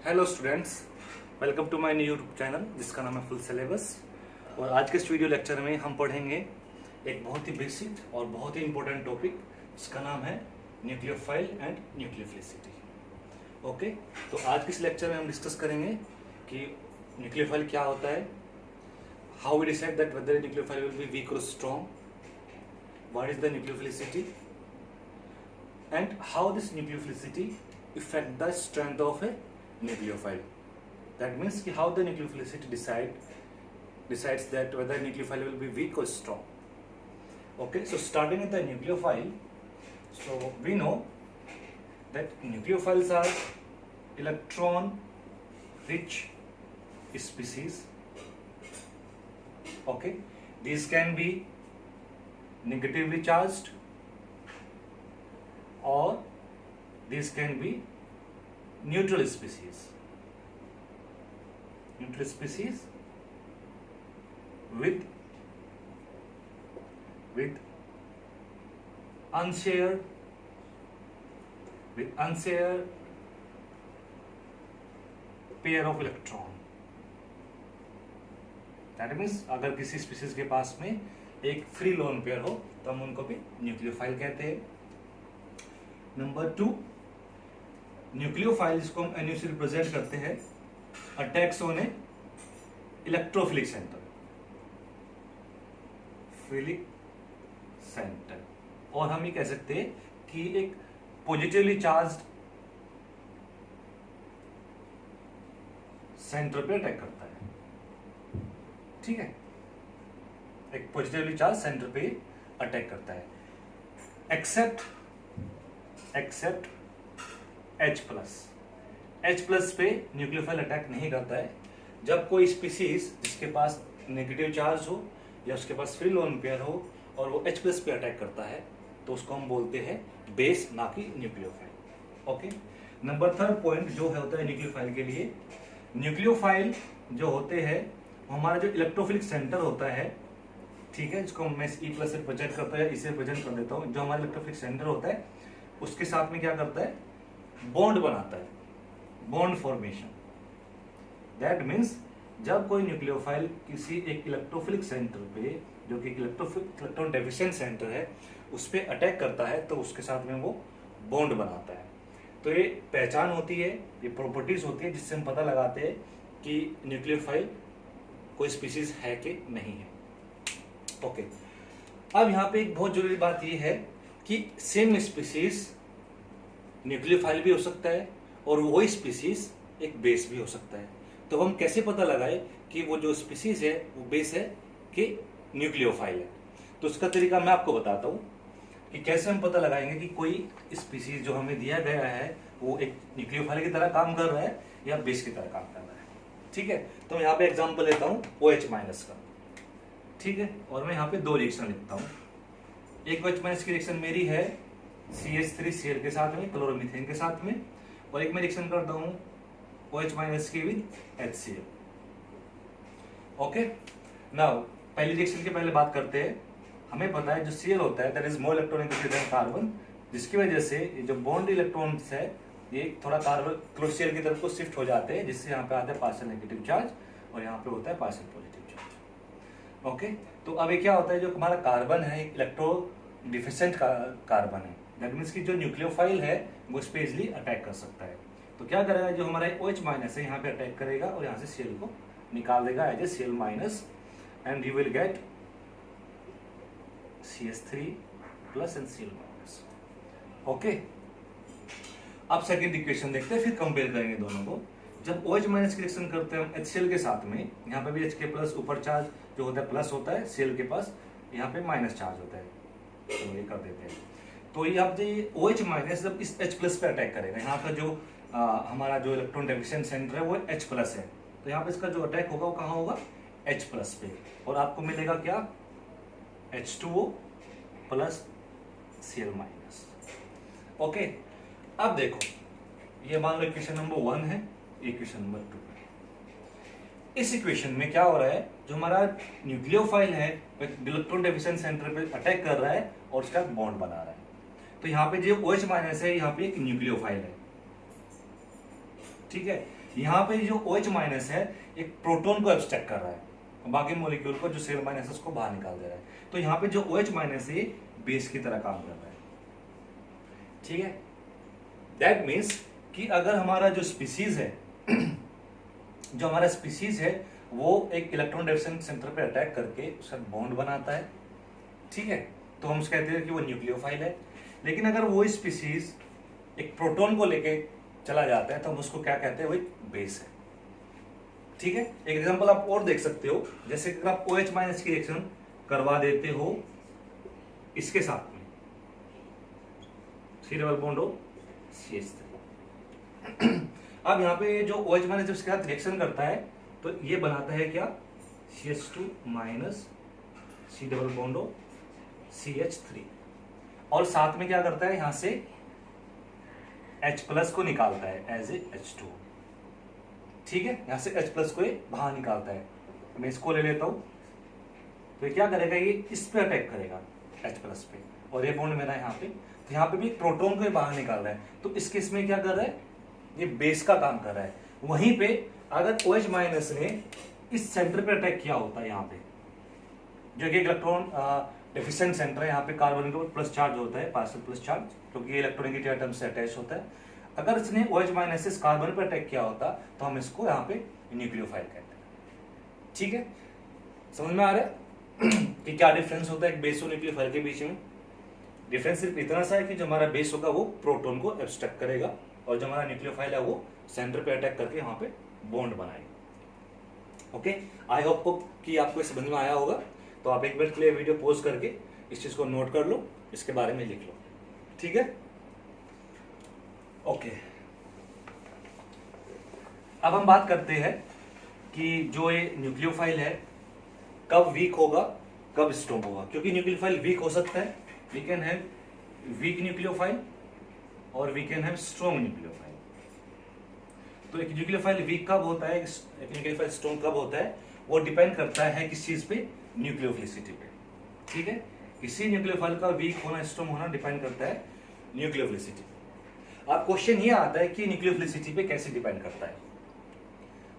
Hello students, welcome to my new YouTube channel जिसका नाम है फुल सिलेबस। और आज के इस वीडियो लेक्चर में हम पढ़ेंगे एक बहुत ही बेसिक और बहुत ही इंपॉर्टेंट टॉपिक जिसका नाम है न्यूक्लियोफाइल एंड न्यूक्लियोफिलिसिटी। ओके, तो आज के इस लेक्चर में हम डिस्कस करेंगे कि न्यूक्लियोफाइल क्या होता है, how we decide that whether nucleophile will be weak और strong, what is the nucleophilicity and how this nucleophilicity affect the strength of a nucleophile. That means how the nucleophilicity decides that whether nucleophile will be weak or strong. Okay, so starting with the nucleophile, so we know that nucleophiles are electron rich species. Okay, these can be negatively charged or these can be neutral species with unshared pair of electron. That means अगर किसी species के पास में एक free lone pair हो तो हम उनको भी न्यूक्लियोफाइल कहते हैं। नंबर 2, न्यूक्लियोफाइल जिसको हम NU से रिप्रेजेंट करते हैं attacks on A electrophilic centre, और हम ये कह सकते हैं कि एक पॉजिटिवली चार्ज्ड सेंटर पे अटैक करता है। ठीक है, एक पॉजिटिवली चार्ज सेंटर पे अटैक करता है, एक्सेप्ट H+ पे न्यूक्लियोफाइल अटैक नहीं करता है। जब कोई स्पीसीज जिसके पास नेगेटिव चार्ज हो या उसके पास फ्री लोन पेयर हो और वो H+ पे अटैक करता है तो उसको हम बोलते हैं बेस, ना कि न्यूक्लियोफाइल। ओके, नंबर 3 पॉइंट जो है होता है न्यूक्लियोफाइल के लिए, न्यूक्लियोफाइल जो होते हैं हमारा जो इलेक्ट्रोफिलिक सेंटर होता है, ठीक है, जिसको मैं E+ से प्रेजेंट करता है, इसे प्रेजेंट कर देता हूँ, जो हमारा इलेक्ट्रोफिलिक सेंटर होता है उसके साथ में क्या करता है, बॉन्ड बनाता है, बॉन्ड फॉर्मेशन। दैट मीन्स जब कोई न्यूक्लियोफाइल किसी एक इलेक्ट्रोफिलिक सेंटर पे जो कि इलेक्ट्रॉन डेफिशिएंट सेंटर है उस पर अटैक करता है तो उसके साथ में वो बॉन्ड बनाता है। तो ये पहचान होती है, ये प्रॉपर्टीज होती है जिससे हम पता लगाते हैं कि न्यूक्लियोफाइल कोई स्पीसीज है कि नहीं है। ओके, अब यहाँ पे एक बहुत जरूरी बात ये है कि सेम स्पीसीज न्यूक्लियोफाइल भी हो सकता है और वही स्पीसीज एक बेस भी हो सकता है। तो हम कैसे पता लगाए कि वो जो स्पीसीज है वो बेस है कि न्यूक्लियोफाइल है? तो उसका तरीका मैं आपको बताता हूँ कि कैसे हम पता लगाएंगे कि कोई स्पीसीज जो हमें दिया गया है वो एक न्यूक्लियोफाइल की तरह काम कर रहा है या बेस की तरह काम कर रहा है। ठीक है, तो मैं यहाँ पे एग्जाम्पल लेता हूँ OH- का। ठीक है, और मैं यहाँ पे 2 रिएक्शन लिखता हूँ। एक OH- की रिएक्शन मेरी है CH3Cl के साथ में, क्लोरोमीथेन के साथ में, और एक मैं रिएक्शन करता हूँ OH- की विद HCl। ओके, नाउ पहली रिएक्शन की पहले बात करते हैं। हमें पता है जो Cl होता है that is more electronegative than carbon, जिसकी वजह से ये जो बॉन्ड इलेक्ट्रॉन्स है ये थोड़ा कार्बन क्लोरोसील की तरफ को शिफ्ट हो जाते हैं, जिससे यहाँ पे आता है पार्शियल नेगेटिव चार्ज और यहाँ पे होता है पार्शियल पॉजिटिव चार्ज। ओके, तो अब ये क्या होता है, जो हमारा कार्बन है इलेक्ट्रो डिफिशिएंट कार्बन है, दैट मीन्स कि जो न्यूक्लियोफाइल है वो इस पे इजिली अटैक कर सकता है। तो क्या करेगा, जो हमारा OH- है यहाँ पे अटैक करेगा और यहाँ से Cl को निकाल देगा as a Cl- and you will get CH3+ and Cl-। Okay, अब सेकेंड इक्वेशन देखते हैं, फिर कंपेयर करेंगे दोनों को। जब OH- की रिएक्शन करते हैं हम HCl के साथ में, यहाँ पे भी H+ ऊपर चार्ज जो होता है प्लस होता है, Cl के पास यहाँ पे माइनस चार्ज होता है, तो ये कर देते हैं। तो ये आप OH- जब इस H+ पे अटैक करेगा, यहाँ का जो हमारा जो इलेक्ट्रॉन डेफिशिएंट सेंटर है वो H+ है, तो यहाँ पे इसका जो अटैक होगा वो कहाँ होगा, H+ पे, और आपको मिलेगा क्या, H2O प्लस Cl-। ओके, अब देखो ये मान लो इक्वेशन नंबर 1 है, इक्वेशन नंबर 2 है। इस इक्वेशन में क्या हो रहा है, जो हमारा न्यूक्लियोफाइल है इलेक्ट्रॉन डेफिशिएंट सेंटर पे अटैक कर रहा है और उसका बॉन्ड बना रहा है। तो यहाँ पे जो OH- है यहाँ पे एक न्यूक्लियोफाइल है, ठीक है, यहाँ पे जो OH माइनस है एक प्रोटॉन को एब्स्ट्रैक्ट कर रहा है, बाकी मॉलिक्यूल को जो Cl माइनस है उसको बाहर निकाल दे रहा है। तो यहाँ पे जो OH माइनस है बेस की तरह काम कर रहा है। ठीक है, दैट मीन्स कि अगर हमारा जो स्पीसीज है जो हमारा स्पीसीज है वो एक इलेक्ट्रॉन डेफिशिएंट सेंटर पे अटैक करके उसका बॉन्ड बनाता है, ठीक है, तो हम उसको कहते हैं कि वो न्यूक्लियोफाइल है। लेकिन अगर वो स्पीसीज एक प्रोटॉन को लेके चला जाता है तो हम उसको क्या कहते हैं, वो एक बेस है। ठीक है, एक एग्जांपल आप और देख सकते हो, जैसे अगर आप OH माइनस की रिएक्शन करवा देते हो इसके साथ में, C डबल बॉन्ड हो CH3, अब यहाँ पे जो OH माइनस जब इसके साथ रिएक्शन करता है तो ये बनाता है क्या, CH2 minus C double bond हो CH3, और साथ में क्या करता है, यहां से H प्लस को निकालता है एज ए H2। ठीक है, यहां से H प्लस को बाहर निकालता है। मैं इसको ले लेता हूं, तो ये क्या करेगा, ये इस पे अटैक करेगा H प्लस पे, और ये बॉन्ड मेरा यहाँ पे, तो यहाँ पे भी प्रोटॉन को बाहर निकाल रहा है। तो इस केस में क्या कर रहा है, ये बेस का काम कर रहा है। वहीं पे अगर OH माइनस ने इस सेंटर पे अटैक किया होता है, यहाँ पे जो कि इलेक्ट्रॉन डेफिशिएंट सेंटर है, यहाँ पे कार्बन के प्लस चार्ज होता है, पार्शियल प्लस चार्ज, क्योंकि ये इलेक्ट्रॉनिक एटम से अटैच होता है। अगर इसने OH माइनस इस कार्बन पे अटैक किया होता तो हम इसको यहाँ पे न्यूक्लियोफाइल कहते हैं। ठीक है, समझ में आ रहा है कि क्या डिफरेंस होता है एक बेस और न्यूक्लियोफाइल के बीच में। डिफरेंस सिर्फ इतना सा है कि जो हमारा बेस होगा वो प्रोटॉन को एब्स्ट्रैक्ट करेगा, और जो हमारा न्यूक्लियोफाइल है वो सेंटर पे अटैक करके वहां पे बॉन्ड बनाएगा। ओके, आई होप कि आपको समझ में आया होगा। तो आप एक मिनट के लिए वीडियो पॉज करके इस चीज को नोट कर लो, इसके बारे में लिख लो। ठीक है, ओके। अब हम बात करते हैं कि जो ये न्यूक्लियोफाइल है कब वीक होगा, कब स्ट्रॉन्ग होगा, क्योंकि न्यूक्लियोफाइल वीक हो सकता है, we can have weak nucleophile और we can have strong nucleophile. तो एक न्यूक्लियोफाइल वीक कब होता है, एक न्यूक्लियोफाइल स्ट्रॉन्ग कब होता है, वो डिपेंड करता है किस चीज पे, न्यूक्लियोफिलिसिटी पे। ठीक है, किसी न्यूक्लियोफाइल का वीक होना स्ट्रॉन्ग होना डिपेंड करता है न्यूक्लियोफिलिसिटी। अब क्वेश्चन ये आता है कि न्यूक्लियोफिलिसिटी पे कैसे डिपेंड करता है,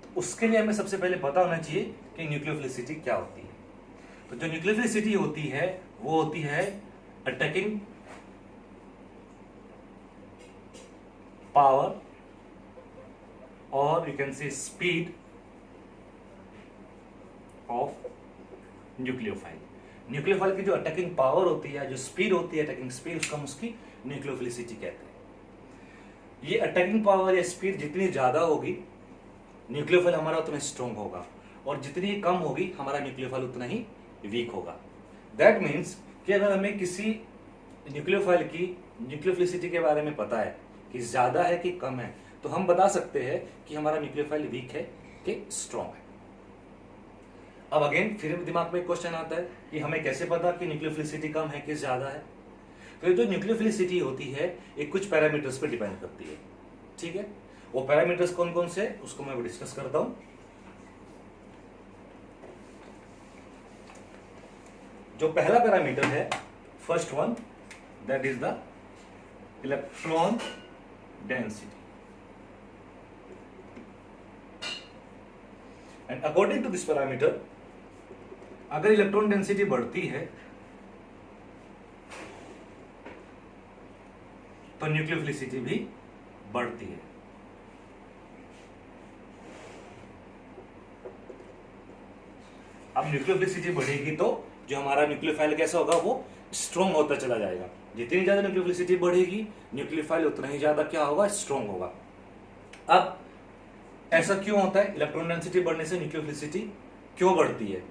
तो उसके लिए हमें सबसे पहले पता होना चाहिए कि न्यूक्लियोफिलिसिटी क्या होती है। तो जो न्यूक्लियोफिलिसिटी होती है वो होती है अटैकिंग पावर और you can say speed of nucleophile. Nucleophile की जो अटैकिंग पावर होती है, जो स्पीड होती है, अटैकिंग स्पीड, उसको हम उसकी न्यूक्लियोफिलिसिटी कहते हैं। ये अटैकिंग पावर या स्पीड जितनी ज्यादा होगी न्यूक्लियोफाइल हमारा उतना स्ट्रॉन्ग होगा, और जितनी कम होगी हमारा न्यूक्लियोफाइल उतना ही वीक होगा। दैट मीन्स कि अगर हमें किसी न्यूक्लियोफाइल की न्यूक्लियोफिलिसिटी के बारे में पता है कि ज्यादा है कि कम है, तो हम बता सकते हैं कि हमारा न्यूक्लियोफाइल वीक है कि स्ट्रॉन्ग है। अब अगेन फिर दिमाग में एक क्वेश्चन आता है कि हमें कैसे पता कि न्यूक्लियोफिलिसिटी कम है कि ज्यादा है। तो जो न्यूक्लियोफिलिसिटी होती है ये कुछ पैरामीटर्स पे डिपेंड करती है। ठीक है, वो पैरामीटर्स कौन कौन से, उसको मैं डिस्कस करता हूं। जो पहला पैरामीटर है, first one, that is the electron density. And according to this parameter, अगर इलेक्ट्रॉन डेंसिटी बढ़ती है तो न्यूक्लियोफिलिसिटी भी बढ़ती है। अब न्यूक्लियोफिलिसिटी बढ़ेगी तो जो हमारा न्यूक्लियोफाइल कैसा होगा, वो स्ट्रॉन्ग होता चला जाएगा। जितनी ज्यादा न्यूक्लियोफिलिसिटी बढ़ेगी न्यूक्लियोफाइल उतना ही ज्यादा क्या होगा, स्ट्रॉन्ग होगा। अब ऐसा क्यों होता है, इलेक्ट्रॉन डेंसिटी बढ़ने से न्यूक्लियोफिलिसिटी क्यों बढ़ती है?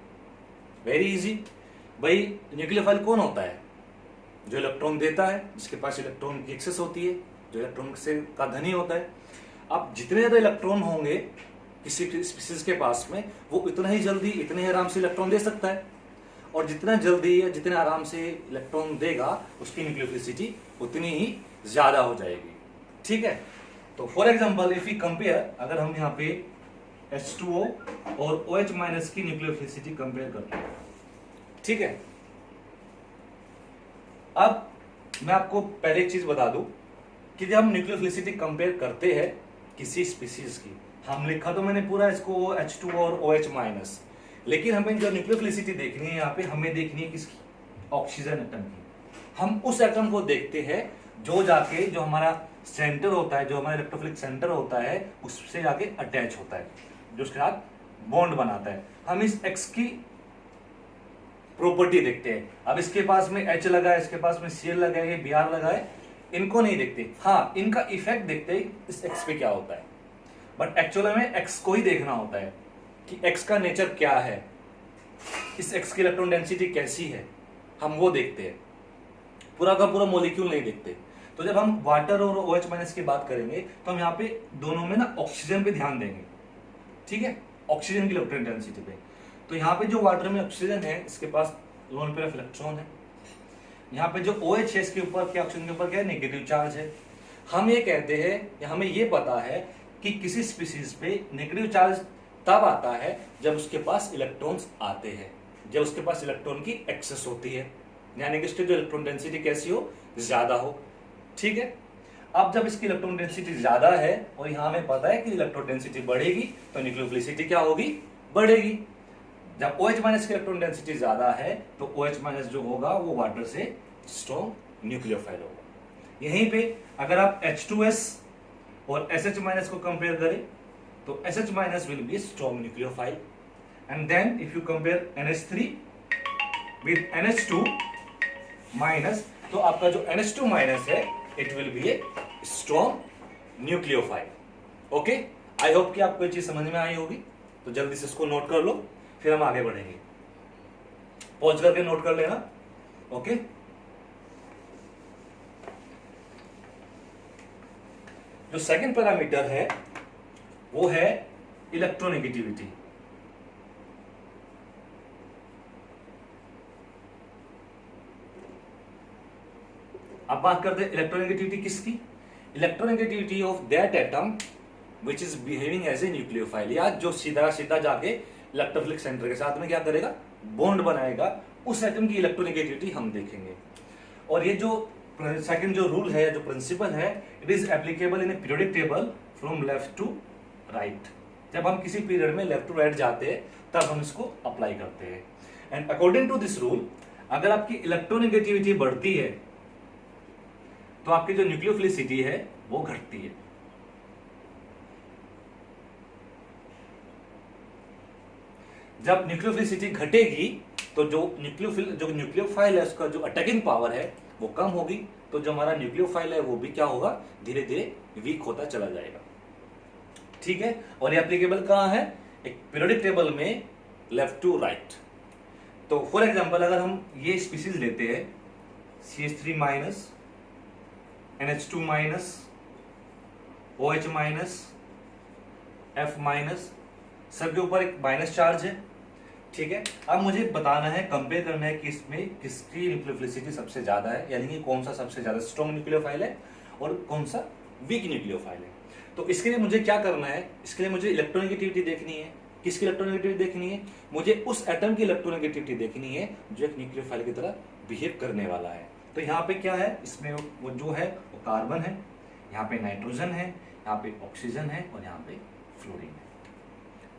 वेरी इजी भाई, न्यूक्लियोफाइल कौन होता है, जो इलेक्ट्रॉन देता है, जिसके पास इलेक्ट्रॉन की एक्सेस होती है, जो इलेक्ट्रॉन से का धनी होता है। अब जितने ज्यादा इलेक्ट्रॉन होंगे किसी स्पीसीज के पास में, वो उतना ही जल्दी इतने ही आराम से इलेक्ट्रॉन दे सकता है, और जितना जल्दी या जितने आराम से इलेक्ट्रॉन देगा उसकी न्यूक्लियोफिलिसिटी उतनी ही ज्यादा हो जाएगी। ठीक है, तो for example if you compare, अगर हम यहाँ पे H2O और OH माइनस की न्यूक्लियोफिलिसिटी कंपेयर करते हैं, ठीक है। अब मैं आपको पहले एक चीज बता दूं कि जब हम न्यूक्लियोफिलिसिटी कंपेयर करते हैं किसी स्पीसीज की, हम लिखा तो मैंने पूरा इसको H2 और OH माइनस, लेकिन हमें जो न्यूक्लियोफिलिसिटी देखनी है यहाँ पे, हमें देखनी है किसकी, ऑक्सीजन एटम की। हम उस एटम को देखते हैं जो जाके जो हमारा सेंटर होता है, जो हमारा इलेक्ट्रोफिलिक सेंटर होता है, उससे जाके अटैच होता है, जो उसके साथ बॉन्ड बनाता है। हम इस X की प्रॉपर्टी देखते हैं। अब इसके पास में H लगा है, इसके पास में Cl लगा है, Br लगा है, इनको नहीं देखते। हाँ, इनका इफेक्ट देखते हैं इस X पे क्या होता है, बट एक्चुअली में X को ही देखना होता है कि X का नेचर क्या है, इस X की इलेक्ट्रॉन डेंसिटी कैसी है, हम वो देखते हैं, पूरा का पूरा मॉलिक्यूल नहीं देखते। तो जब हम वाटर और OH माइनस की बात करेंगे तो हम यहाँ पे दोनों में ना ऑक्सीजन पे ध्यान देंगे, ठीक है, ऑक्सीजन की इलेक्ट्रॉन डेंसिटी पे। तो यहाँ पे जो वाटर में ऑक्सीजन है, इसके पास लोन पेयर ऑफ इलेक्ट्रॉन है। यहाँ पे जो OH है, इसके ऊपर क्या, ऑक्सीजन के ऊपर क्या है, नेगेटिव चार्ज है। हम ये कहते हैं, हमें ये पता है कि किसी स्पीसीज पे नेगेटिव चार्ज तब आता है जब उसके पास इलेक्ट्रॉन्स आते हैं, जब उसके पास इलेक्ट्रॉन की एक्सेस होती है, यानी कि इसकी जो इलेक्ट्रॉन डेंसिटी कैसी हो, ज्यादा हो, ठीक है। अब जब इसकी इलेक्ट्रॉन डेंसिटी ज्यादा है और यहाँ हमें पता है कि इलेक्ट्रॉन डेंसिटी बढ़ेगी तो न्यूक्लियोफिलिसिटी क्या होगी, बढ़ेगी। जब OH माइनस की इलेक्ट्रॉन डेंसिटी ज्यादा है तो OH माइनस जो होगा वो वाटर से स्ट्रॉन्ग न्यूक्लियोफाइल होगा। यहीं पे अगर आप H2S और SH माइनस को कंपेयर करें तो SH minus will be strong nucleophile, and then if you compare NH3 with NH2 minus, तो आपका जो NH2 माइनस है it will be a strong nucleophile. Okay, I hope कि आपको ये चीज समझ में आई होगी। तो जल्दी से इसको नोट कर लो, फिर हम आगे बढ़ेंगे। पॉज करके नोट कर लेना। ओके, जो सेकंड पैरामीटर है वो है इलेक्ट्रोनेगेटिविटी। अब बात करते हैं इलेक्ट्रोनेगेटिविटी किसकी, electronegativity of that atom which is behaving as a nucleophile, या जो सीधा सीधा जाके इलेक्ट्रोफिलिक सेंटर के साथ में क्या करेगा, बॉन्ड बनाएगा, उस एटम की इलेक्ट्रोनेगेटिविटी हम देखेंगे। और ये जो सेकंड जो रूल है, जो प्रिंसिपल है, it is applicable in a periodic table from left to right. जब हम किसी पीरियड में लेफ्ट टू राइट जाते हैं तब हम इसको अप्लाई करते हैं। And according to this rule, अगर आपकी इलेक्ट्रोनेगेटिविटी बढ़ती है तो आपकी जो न्यूक्लियोफिलिसिटी है वो घटती है। जब न्यूक्लियोफिलिसिटी घटेगी तो जो न्यूक्लियोफाइल है उसका जो अटैकिंग पावर है वो कम होगी, तो जो हमारा न्यूक्लियोफाइल है वो भी क्या होगा, धीरे धीरे वीक होता चला जाएगा, ठीक है। और ये एप्लीकेबल कहां है, एक पीरियोडिक टेबल में लेफ्ट टू राइट। तो फॉर एग्जांपल अगर हम ये स्पीसीज लेते हैं CH3 minus, NH2 minus, OH minus, F minus, सबके ऊपर एक माइनस चार्ज है, ठीक है। अब मुझे बताना है, कंपेयर करना है कि इसमें किसकी न्यूक्लियोफिलिसिटी सबसे ज्यादा है, यानी कि कौन सा सबसे ज्यादा स्ट्रॉन्ग न्यूक्लियोफाइल है और कौन सा वीक न्यूक्लियोफाइल है। तो इसके लिए मुझे क्या करना है, इसके लिए मुझे इलेक्ट्रोनेगेटिविटी देखनी है। किसकी इलेक्ट्रोनेगेटिविटी देखनी है, मुझे उस एटम की इलेक्ट्रोनेगेटिविटी देखनी है जो एक न्यूक्लियोफाइल की तरह बिहेव करने वाला है। तो यहाँ पे क्या है, इसमें वो जो है वो कार्बन है, यहाँ पे नाइट्रोजन है, यहाँ पे ऑक्सीजन है और यहाँ पे फ्लोरीन है,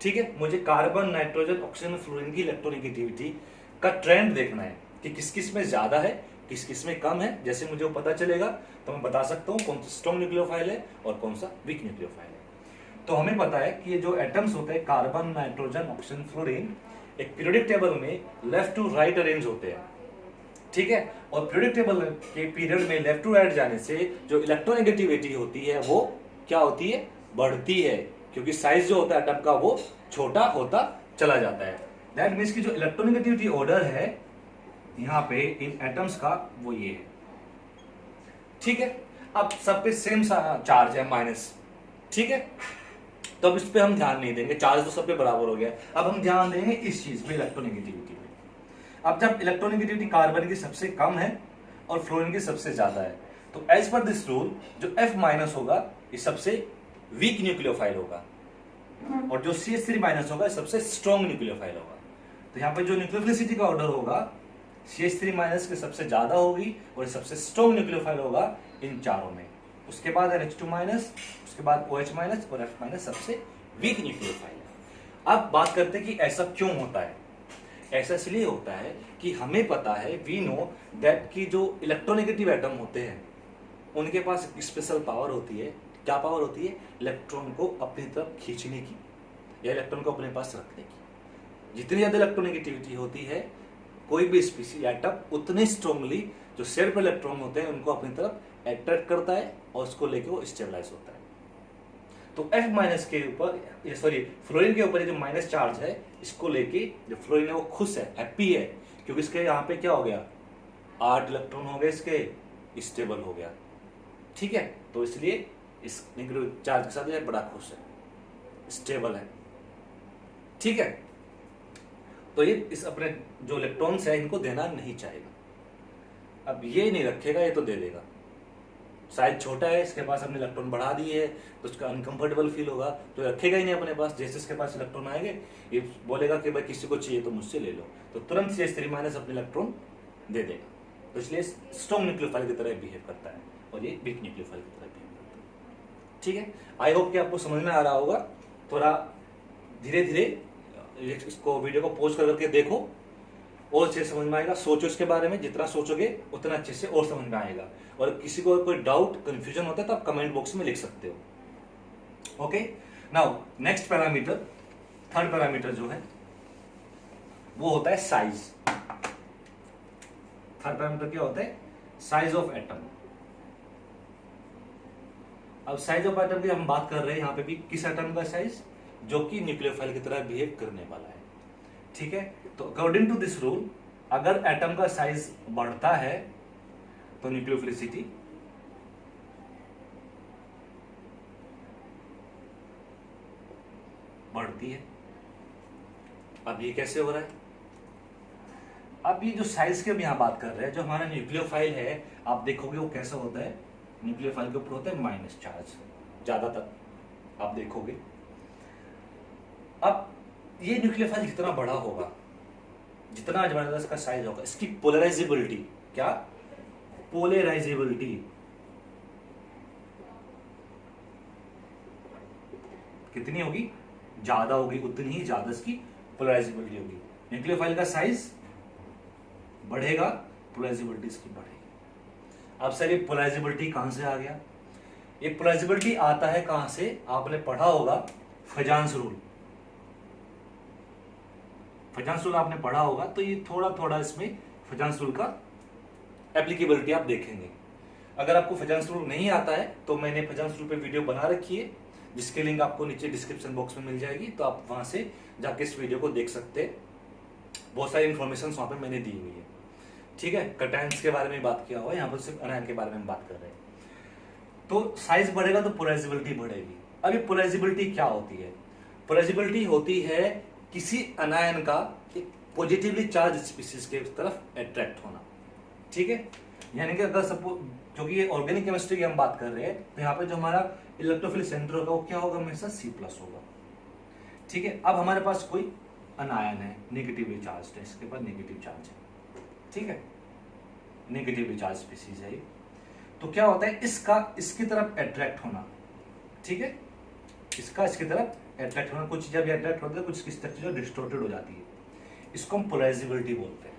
ठीक है। मुझे कार्बन, नाइट्रोजन, ऑक्सीजन, फ्लोरीन की इलेक्ट्रोनेगेटिविटी का ट्रेंड देखना है कि किस किस में ज्यादा है, किस किस में कम है। जैसे मुझे वो पता चलेगा तो मैं बता सकता हूँ कौन सा स्ट्रॉन्ग न्यूक्लियोफाइल है और कौन सा वीक न्यूक्लियोफाइल है। तो हमें पता है कि ये जो एटम्स होते हैं कार्बन, नाइट्रोजन, ऑक्सीजन, फ्लोरीन, एक पीरियोडिक टेबल में लेफ्ट टू राइट अरेंज होते हैं, ठीक है। और पीरियोडिक टेबल के पीरियड में लेफ्ट टू राइट जाने से जो इलेक्ट्रोनेगेटिविटी होती है वो क्या होती है, बढ़ती है, क्योंकि साइज जो होता है एटम का वो छोटा होता चला जाता है। दैट मीन्स की जो इलेक्ट्रोनेगेटिविटी ऑर्डर है यहाँ पे इन एटम्स का वो ये है, ठीक है। अब सब पे सेम चार्ज है माइनस, ठीक है। तो अब इस पे हम ध्यान नहीं देंगे, चार्ज तो सब पे बराबर हो गया। अब हम ध्यान देंगे इस चीज पे, इलेक्ट्रोनेगेटिविटी पे। अब जब इलेक्ट्रोनेगेटिविटी कार्बन की सबसे कम है और फ्लोरीन की सबसे ज्यादा है, तो एज पर दिस रूल जो F माइनस होगा ये सबसे वीक न्यूक्लियोफाइल होगा और जो CH3 माइनस होगा सबसे स्ट्रॉन्ग न्यूक्लियोफाइल होगा। तो यहाँ पे जो न्यूक्लियोफिलिसिटी का ऑर्डर होगा CH3 माइनस के सबसे ज्यादा होगी और सबसे स्ट्रॉन्ग न्यूक्लियोफाइल होगा इन चारों में। उसके बाद NH2 माइनस, उसके बाद OH माइनस और F माइनस सबसे वीक न्यूक्लियोफाइल है। अब बात करते हैं कि ऐसा क्यों होता है। ऐसा इसलिए होता है कि हमें पता है, वी नो दैट कि जो इलेक्ट्रोनेगेटिव एटम होते हैं उनके पास एक स्पेशल पावर होती है। क्या पावर होती है? इलेक्ट्रॉन को अपनी तरफ खींचने की या इलेक्ट्रॉन को अपने पास रखने की। जितनी ज्यादा इलेक्ट्रोनेगेटिविटी होती है कोई भी स्पीसीज एटम उतने स्ट्रांगली जो शेयर पर इलेक्ट्रॉन होते हैं उनको अपनी तरफ अट्रैक्ट करता है और उसको लेके वो स्टेबलाइज होता है। तो F माइनस के ऊपर, सॉरी फ्लोरीन के ऊपर ये जो माइनस चार्ज है, इसको लेके जो फ्लोरीन है वो खुश है, हैप्पी है, क्योंकि इसके यहाँ पे क्या हो गया, 8 इलेक्ट्रॉन हो गए, इसके स्टेबल हो गया। ठीक है, तो इसलिए इस नेगेटिव चार्ज के साथ ये बड़ा खुश है, स्टेबल है। ठीक है, तो ये इस अपने जो इलेक्ट्रॉन्स है इनको देना नहीं चाहेगा। अब ये नहीं रखेगा, ये तो दे देगा। साइज छोटा है, इसके पास हमने इलेक्ट्रॉन बढ़ा दिए है तो उसका अनकंफर्टेबल फील होगा, तो रखेगा ही नहीं अपने पास। जैसे इसके पास इलेक्ट्रॉन आएंगे ये बोलेगा कि भाई किसी को चाहिए तो मुझसे ले लो, तो तुरंत CH3- अपने इलेक्ट्रॉन दे देगा। तो इसलिए स्ट्रॉन्ग न्यूक्लियोफाइल की तरह बिहेव करता है और ये वीक न्यूक्लियोफाइल की तरह बिहेव करता है। ठीक है, आई होप कि आपको समझ में आ रहा होगा। थोड़ा धीरे धीरे इसको वीडियो को पॉज करके देखो और अच्छे से समझ में आएगा। सोचो इसके बारे में, जितना सोचोगे उतना अच्छे से और समझ में आएगा। और किसी को कोई डाउट कंफ्यूजन होता है तो आप कमेंट बॉक्स में लिख सकते हो। Okay, now next parameter, third parameter जो है वो होता है साइज। थर्ड पैरामीटर क्या होता है? Size of atom. अब साइज ऑफ एटम की हम बात कर रहे हैं यहाँ पे भी, किस एटम का साइज? जो कि न्यूक्लियोफाइल की तरह बिहेव करने वाला है। ठीक है, तो अकॉर्डिंग टू दिस रूल अगर एटम का साइज बढ़ता है तो न्यूक्लियोफिलिसिटी बढ़ती है। अब ये कैसे हो रहा है? अब ये जो साइज की हम यहां बात कर रहे हैं, जो हमारा न्यूक्लियोफाइल है, आप देखोगे वो कैसा होता है, न्यूक्लियोफाइल के ऊपर होता है माइनस चार्ज ज्यादातर, आप देखोगे। अब ये न्यूक्लियोफाइल जितना बड़ा होगा, जितना ज्यादा इसका साइज होगा, इसकी पोलराइजेबिलिटी, क्या पोलराइजेबिलिटी कितनी होगी? ज्यादा होगी, उतनी ही ज्यादा इसकी पोलराइजेबिलिटी होगी। न्यूक्लियोफाइल का साइज बढ़ेगा, पोलराइजेबिलिटी इसकी बढ़ेगी। अब सर ये पोलराइजेबिलिटी कहां से आ गया? ये पोलराइजेबिलिटी आता है कहां से? आपने पढ़ा होगा फजान्स रूल। फजान्स रूल आपने पढ़ा होगा, तो ये थोड़ा थोड़ा इसमें फजान्स रूल का एप्लीकेबिलिटी आप देखेंगे। अगर आपको फजान्स रूल नहीं आता है तो मैंने फजान्स रूल पे वीडियो बना रखी है, जिसके लिंक आपको नीचे डिस्क्रिप्शन बॉक्स में मिल जाएगी, तो आप वहां से जाके इस वीडियो को देख सकते हैं। बहुत सारी इंफॉर्मेशन वहां पे मैंने दी हुई है। ठीक है, कैटायंस के बारे में बात किया हुआ है, यहाँ पर सिर्फ अनायन के बारे में बात कर रहे हैं। तो साइज बढ़ेगा तो पोलराइजेबिलिटी बढ़ेगी। अब ये पोलराइजेबिलिटी क्या होती है? पोलराइजेबिलिटी होती है किसी अनायन का एक पॉजिटिवली चार्ज स्पीसीज के तरफ अट्रैक्ट होना। ठीक है, यानी कि अगर सपोज, क्योंकि ये ऑर्गेनिक केमिस्ट्री की हम बात कर रहे हैं, तो यहाँ पे जो हमारा इलेक्ट्रोफिलिक सेंटर होगा वो क्या होगा? हमेशा C+ होगा। ठीक है, अब हमारे पास कोई अनायन है, नेगेटिवली चार्ज है, इसके पास नेगेटिव चार्ज है। ठीक है, नेगेटिवली चार्ज स्पीसीज है ये। तो क्या होता है? इसका इसकी तरफ अट्रैक्ट होना। ठीक है, इसका इसकी तरफ अट्रैक्ट होना। कुछ चीजें भी अट्रैक्ट होती है, कुछ किस तरह चीजें डिस्टॉर्टेड हो जाती है, इसको हम पोलराइजेबिलिटी बोलते हैं।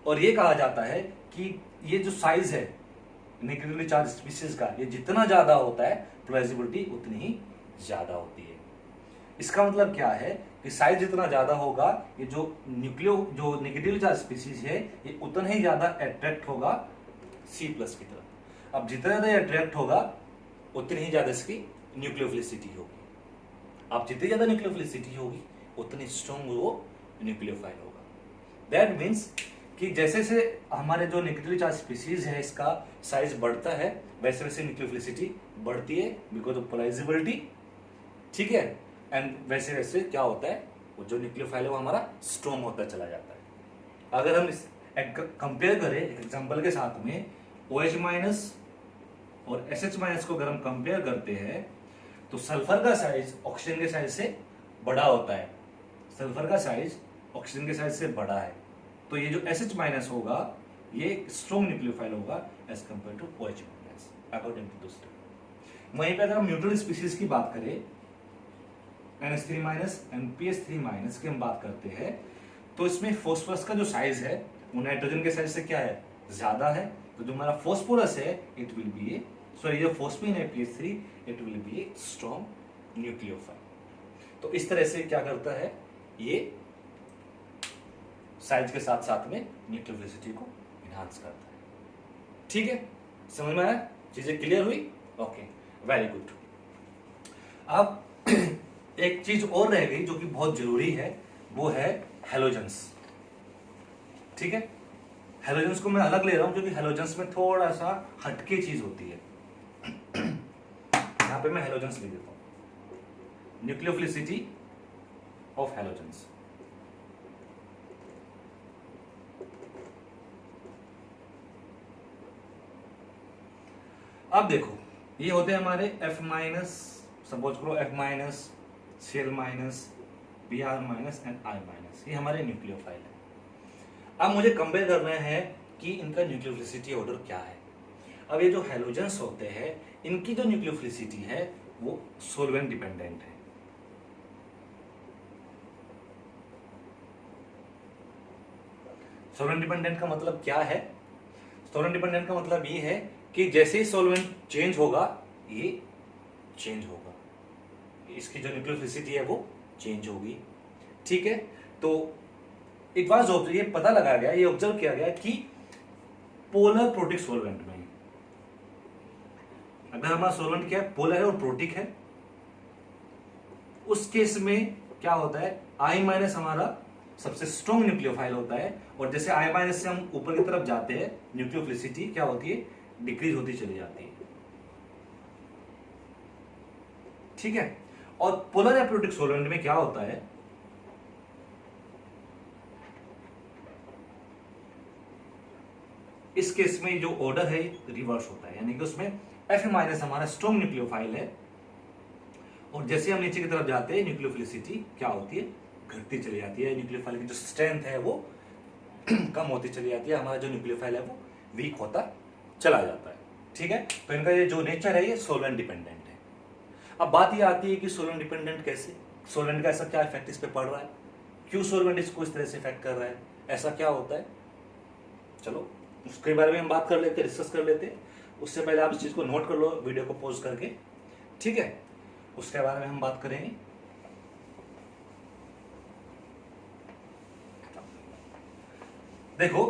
और ये कहा जाता है कि ये जो साइज है नेगेटिवली चार्ज स्पीसीज का, ये जितना ज्यादा होता है पोलराइजेबिलिटी उतनी ही ज्यादा होती है। इसका मतलब क्या है कि साइज जितना ज्यादा होगा, ये जो जो नेगेटिवली चार्ज स्पीसीज है ये उतना ही ज्यादा अट्रैक्ट होगा C+ की तरफ। अब जितना ज्यादा अट्रैक्ट होगा उतनी ही ज्यादा इसकी न्यूक्लियोफिलिसिटी होगी। अब जितनी ज्यादा न्यूक्लियोफिलिसिटी होगी उतनी स्ट्रॉन्ग वो न्यूक्लियोफाइल होगा। दैट मीन्स कि जैसे जैसे हमारे जो नेगेटिवली चार्ज स्पीसीज है इसका साइज बढ़ता है, वैसे वैसे न्यूक्लियोफिलिसिटी बढ़ती है बिकॉज ऑफ पोलराइजेबिलिटी। ठीक है, एंड वैसे वैसे क्या होता है, वो जो न्यूक्लियोफाइल है वो हमारा स्ट्रॉन्ग होता चला जाता है। अगर हम इस कंपेयर करें एक एग्जांपल के साथ में, OH- और SH- को अगर हम कंपेयर करते हैं तो सल्फर का साइज ऑक्सीजन के साइज से बड़ा होता है। सल्फर का साइज ऑक्सीजन के साइज से बड़ा है, तो ये जो SH- होगा ये स्ट्रॉन्ग न्यूक्लियोफाइल होगा as compare to OH- according to this. वहीं पे अगर हम न्यूट्रल स्पीसीज की बात करें, NH3- NPH3- की हम बात करते हैं, तो इसमें फॉस्फोरस का जो साइज है वो नाइट्रोजन के साइज से क्या है, ज्यादा है। तो जो हमारा फॉस्फोरस है it will be A, sorry जो फॉस्फीन है PH3, it will be a strong nucleophile. तो इस तरह से क्या करता है, ये साइज के साथ साथ में न्यूक्लियोफिलिसिटी को इनहांस करता है। ठीक है, समझ में आया, चीजें क्लियर हुई? Okay, very good. अब एक चीज और रह गई जो कि बहुत जरूरी है, वो है हेलोजेंस। ठीक है, हेलोजेंस को मैं अलग ले रहा हूं क्योंकि हेलोजेंस में थोड़ा सा हटके चीज होती है। यहां पे मैं हेलोजेंस लिख देता हूं, न्यूक्लियोफिलिसिटी ऑफ हेलोजेंस। अब देखो, ये होते हैं हमारे F-, सपोज करो F-, Cl-, Br- and I-, ये हमारे न्यूक्लियोफाइल है। अब मुझे कंपेयर करना है कि इनका न्यूक्लियोफिलिसिटी ऑर्डर क्या है। अब ये जो हेलोजेंस होते हैं, इनकी जो न्यूक्लियोफिलिसिटी है वो सोलवेंट डिपेंडेंट है। सोलवेंट डिपेंडेंट का मतलब क्या है? सोलवेंट डिपेंडेंट का मतलब ये है कि जैसे ही सोलवेंट चेंज होगा, ये चेंज होगा, इसकी जो न्यूक्लियोफिलिसिटी है वो चेंज होगी। ठीक है, तो एक बार जो ये पता लगा गया, ये ऑब्जर्व किया गया कि पोलर प्रोटिक सोलवेंट में, अगर हमारा सोलवेंट क्या है, पोलर है और प्रोटिक है, उस केस में क्या होता है, I- हमारा सबसे स्ट्रॉन्ग न्यूक्लियोफाइल होता है, और जैसे I- से हम ऊपर की तरफ जाते हैं, न्यूक्लियोफिलिसिटी क्या होती है, डिक्रीज होती चली जाती है। ठीक है, और पोलर या प्रोटिक सोलवेंट में क्या होता है, इस केस में जो ऑर्डर है रिवर्स होता है, यानी कि उसमें F- हमारा स्ट्रॉन्ग न्यूक्लियोफाइल है, और जैसे हम नीचे की तरफ जाते हैं न्यूक्लियोफिलिसिटी क्या होती है, घटती चली जाती है। न्यूक्लियोफाइल की जो स्ट्रेंथ है वो कम होती चली जाती है, हमारा जो न्यूक्लियोफाइल है वो वीक होता चला जाता है। ठीक है, तो इनका ये जो नेचर है ये सोलवेंट डिपेंडेंट है। अब बात ये आती है कि सोलवेंट डिपेंडेंट कैसे, सोलवेंट का ऐसा क्या इफेक्ट इस पे पड़ रहा है, क्यों सोलवेंट इसको इस तरह से इफेक्ट कर रहा है, ऐसा क्या होता है, चलो उसके बारे में हम बात कर लेते हैं, डिस्कस कर लेते हैं। उससे पहले आप इस चीज को नोट कर लो वीडियो को पॉज करके। ठीक है, उसके बारे में हम बात करेंगे। देखो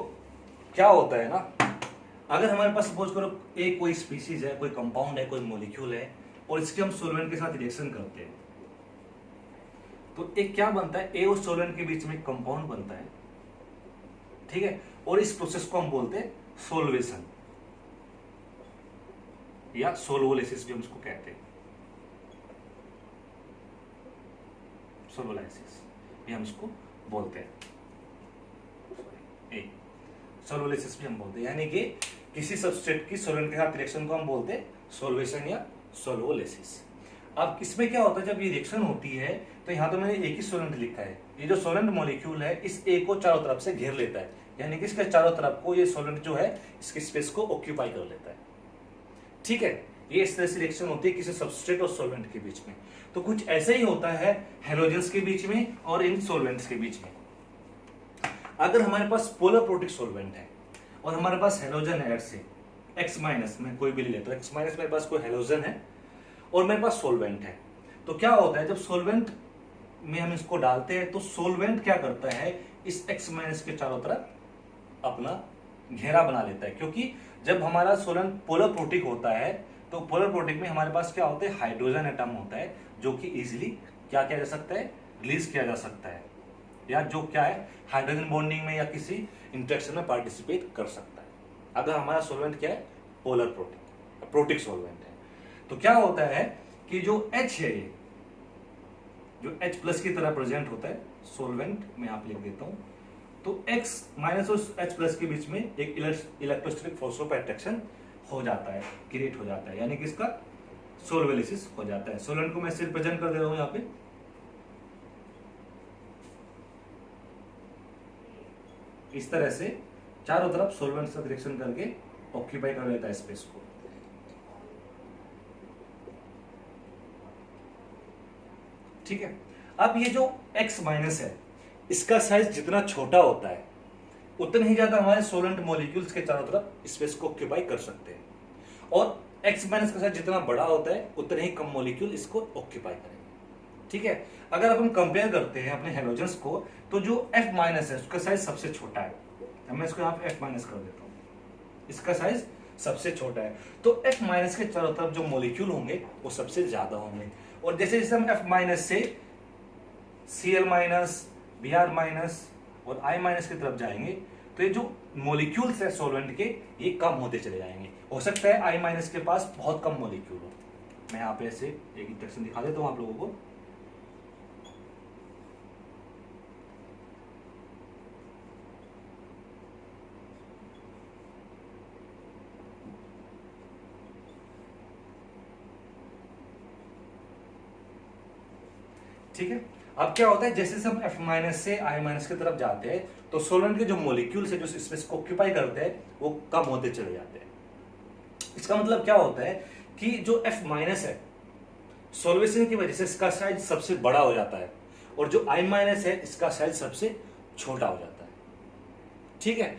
क्या होता है ना, अगर हमारे पास सपोज करो एक कोई स्पीसीज है, कोई कंपाउंड है, कोई मॉलिक्यूल है, और इसके हम सोलवेंट के साथ रिएक्शन करते हैं, तो एक क्या बनता है, ए और सोलवेंट के बीच में एक कंपाउंड बनता है। ठीक है, और इस प्रोसेस को हम बोलते हैं सोल्वेशन, या सोलवोलिसिस भी हम इसको कहते हैं, सोलवोलाइसिस भी हम इसको बोलते हैं, सोलवोलिसिस भी हम बोलते हैं, यानी कि किसी सबस्ट्रेट की सोलवेंट के साथ रिएक्शन को हम बोलते हैं सोल्वेशन या सोलवोलिसिस। अब इसमें क्या होता है, जब ये रिएक्शन होती है, तो यहाँ तो मैंने एक ही सोलेंट लिखा है, ये जो सोलेंट मॉलिक्यूल है इस ए को चारों तरफ से घेर लेता है, यानी कि इसके चारों तरफ को ये सोलेंट जो है इसके स्पेस को ऑक्यूपाई कर लेता है। ठीक है, ये इस तरह से रिएक्शन होती है किसी सबस्ट्रेट और सोलवेंट के बीच में। तो कुछ ऐसे ही होता है हेलोजेंस के बीच में और इन सोलवेंट्स के बीच में। अगर हमारे पास पोलर प्रोटिक सोलवेंट है और हमारे पास हेलोजन है, X- मैं कोई भी ले लेता हूं, X- मेरे पास कोई हेलोजन है और मेरे पास सोलवेंट है, तो क्या होता है, जब सोलवेंट में हम इसको डालते हैं तो सोलवेंट क्या करता है, इस X- के चारों तरफ अपना घेरा बना लेता है, क्योंकि जब हमारा सोलवेंट पोलर प्रोटिक होता है तो पोलर प्रोटिक में हमारे पास क्या होता है, हाइड्रोजन एटम होता है, जो कि इजीली क्या किया जा सकता है, रिलीज किया जा सकता है, या जो क्या है हाइड्रोजन बॉन्डिंग में या किसी इंटरेक्शन में पार्टिसिपेट कर सकता है, अगर हमारा सोलवेंट क्या है, पोलर प्रोटिक सोलवेंट है। तो क्या होता है कि जो H है, ये जो H+ की तरह प्रेजेंट होता है सोलवेंट में, आप लिख देता हूं, तो X- और H+ के बीच में एक इलेक्ट्रोस्टैटिक फोर्स ऑफ अट्रैक्शन हो जाता है, क्रिएट हो जाता है, यानी कि इसका सोलवेलिसिस हो जाता है। सोलवेंट को मैं सिर्फ प्रेजेंट कर दे रहा हूं यहाँ पे, इस तरह से चारों तरफ सोलवेंट से रिएक्शन करके ऑक्यूपाई कर लेता है स्पेस को। ठीक है। अब ये जो X माइनस है, इसका साइज जितना छोटा होता है उतने ही ज्यादा हमारे सोलेंट मॉलिक्यूल्स के चारों तरफ स्पेस को ऑक्यूपाई कर सकते हैं, और X माइनस का साइज जितना बड़ा होता है उतने ही कम मॉलिक्यूल इसको ऑक्यूपाई करेंगे। ठीक है। अगर अपन कंपेयर करते हैं अपने हेलोजन्स को, तो जो F माइनस है उसका साइज सबसे छोटा है। मैं इसको यहाँ पे F माइनस कर देता हूँ, इसका साइज सबसे छोटा है। तो F माइनस के चारों तरफ जो मॉलिक्यूल होंगे वो सबसे ज्यादा होंगे, और जैसे जैसे हम F माइनस से Cl माइनस, Br माइनस और I माइनस की तरफ जाएंगे तो ये जो मॉलिक्यूल्स है सॉल्वेंट के, ये कम होते चले जाएंगे। हो सकता है I माइनस के पास बहुत कम मॉलिक्यूल हो। मैं यहाँ पे ऐसे एक इंस्ट्रक्शन दिखा देता हूँ आप लोगों को। ठीक है। अब क्या होता है, जैसे जैसे हम F माइनस से I माइनस की तरफ जाते हैं तो सोलेंट के जो मॉलिक्यूल्स है जो स्पेस को ऑक्यूपाई करते हैं वो कम होते चले जाते हैं। इसका मतलब क्या होता है कि जो F माइनस है सॉल्वेशन की वजह से इसका साइज सबसे बड़ा हो जाता है, और जो I माइनस है इसका साइज सबसे छोटा हो जाता है। ठीक है।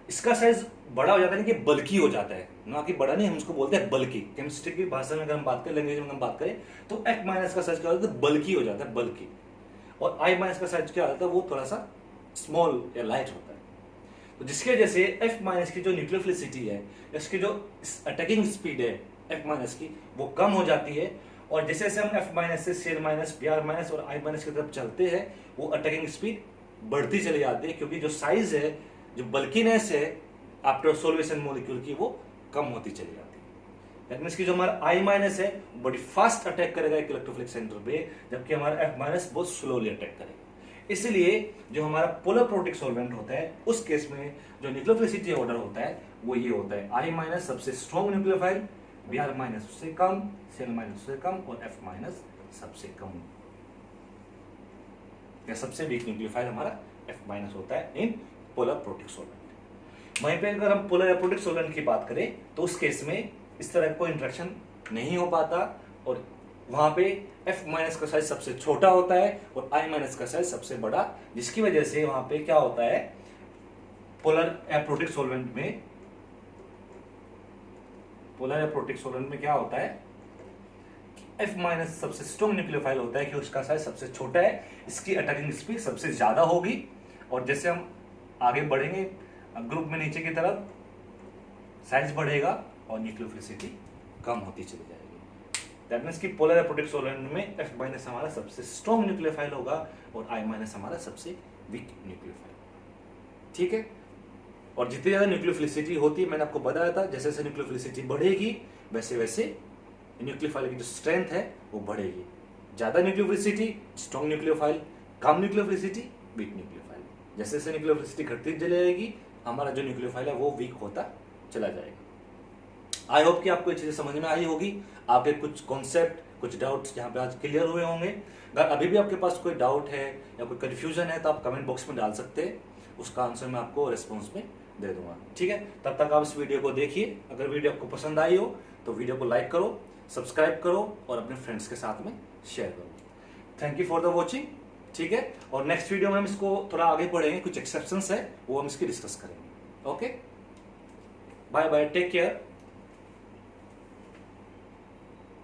इसका साइज बड़ा हो जाता है कि बल्कि हो जाता है, ना कि बड़ा नहीं, हम उसको बोलते हैं बल्कि। केमिस्ट्री की भाषा में अगर हम बात करें, लैंग्वेज में हम बात करें, तो F माइनस का साइज क्या होता है, बल्कि हो जाता है, बल्कि। और I माइनस का साइज क्या होता है, वो थोड़ा सा स्मॉल या लाइट होता है। तो जिसकी वजह से F माइनस की जो न्यूक्लियोफिलिसिटी है, इसकी जो अटैकिंग स्पीड है F माइनस की, वो कम हो जाती है। और जैसे जैसे हम F माइनस से Cl माइनस, Br माइनस और I माइनस की तरफ चलते हैं, वो अटैकिंग स्पीड बढ़ती चली जाती है, क्योंकि जो साइज है, जो बल्कीनेस है आफ्टर सॉल्वेशन मॉलिक्यूल की, वो कम होती चली जाती है। दैट मींस कि जो हमारा I माइनस है बड़ी फास्ट अटैक करेगा एक इलेक्ट्रोफिलिक सेंटर पे, जबकि हमारा F माइनस बहुत स्लोली अटैक करेगा। इसलिए जो हमारा पोलर प्रोटिक सॉल्वेंट होता है, उस केस में जो न्यूक्लियोफिलिसिटी ऑर्डर होता है वो ये होता है, I माइनस सबसे स्ट्रॉन्ग न्यूक्लियोफाइल, Br माइनस उससे कम, Cl माइनस उससे कम, और F माइनस सबसे कम या सबसे वीक न्यूक्लियोफाइल हमारा F माइनस होता है इन पोलर प्रोटिक सॉल्वेंट। वहीं पे अगर हम पोलर एप्रोटिक सॉल्वेंट की बात करें तो उस केस में इस तरह का कोई इंटरेक्शन नहीं हो पाता, और वहां पे F माइनस का साइज सबसे छोटा होता है और I माइनस का साइज सबसे बड़ा, जिसकी वजह से वहां पे क्या होता है, पोलर एप्रोटिक सॉल्वेंट में क्या होता है, F माइनस सबसे स्ट्रॉन्ग न्यूक्लियोफाइल होता है कि उसका साइज सबसे छोटा है, इसकी अटैकिंग स्पीड सबसे ज्यादा होगी, और जैसे हम आगे बढ़ेंगे ग्रुप में नीचे की तरफ, साइज बढ़ेगा और न्यूक्लियोफिलिसिटी कम होती चली जाएगी। दैट मींस कि पोलर एप्रोटिक सॉल्वेंट में F माइनस हमारा सबसे स्ट्रॉन्ग न्यूक्लियोफाइल होगा और I माइनस हमारा सबसे वीक न्यूक्लियोफाइल। ठीक है। और जितनी ज्यादा न्यूक्लियोफिलिसिटी होती है, मैंने आपको बताया था, जैसे जैसे न्यूक्लियोफिलिसिटी बढ़ेगी वैसे वैसे न्यूक्लियोफाइल की जो स्ट्रेंथ है वो बढ़ेगी। ज्यादा न्यूक्लियोफिलिसिटी स्ट्रॉन्ग न्यूक्लियोफाइल, कम न्यूक्लियोफिलिसिटी वीक न्यूक्लियोफाइल। जैसे जैसे न्यूक्लियोफिलिसिटी घटती चली जाएगी, हमारा जो न्यूक्लियोफाइल है वो वीक होता चला जाएगा। आई होप कि आपको ये चीजें समझ में आई होगी। आपके कुछ कॉन्सेप्ट, कुछ डाउट्स यहाँ पे आज क्लियर हुए होंगे। अगर अभी भी आपके पास कोई डाउट है या कोई कंफ्यूजन है तो आप कमेंट बॉक्स में डाल सकते हैं, उसका आंसर मैं आपको रिस्पॉन्स में दे दूंगा। ठीक है। तब तक आप इस वीडियो को देखिए। अगर वीडियो आपको पसंद आई हो तो वीडियो को लाइक करो, सब्सक्राइब करो और अपने फ्रेंड्स के साथ में शेयर करो। Thank you for the watching. ठीक है। और नेक्स्ट वीडियो में हम इसको थोड़ा आगे बढ़ेंगे, कुछ एक्सेप्शंस है वो हम इसकी डिस्कस करेंगे। Okay, bye bye, take care.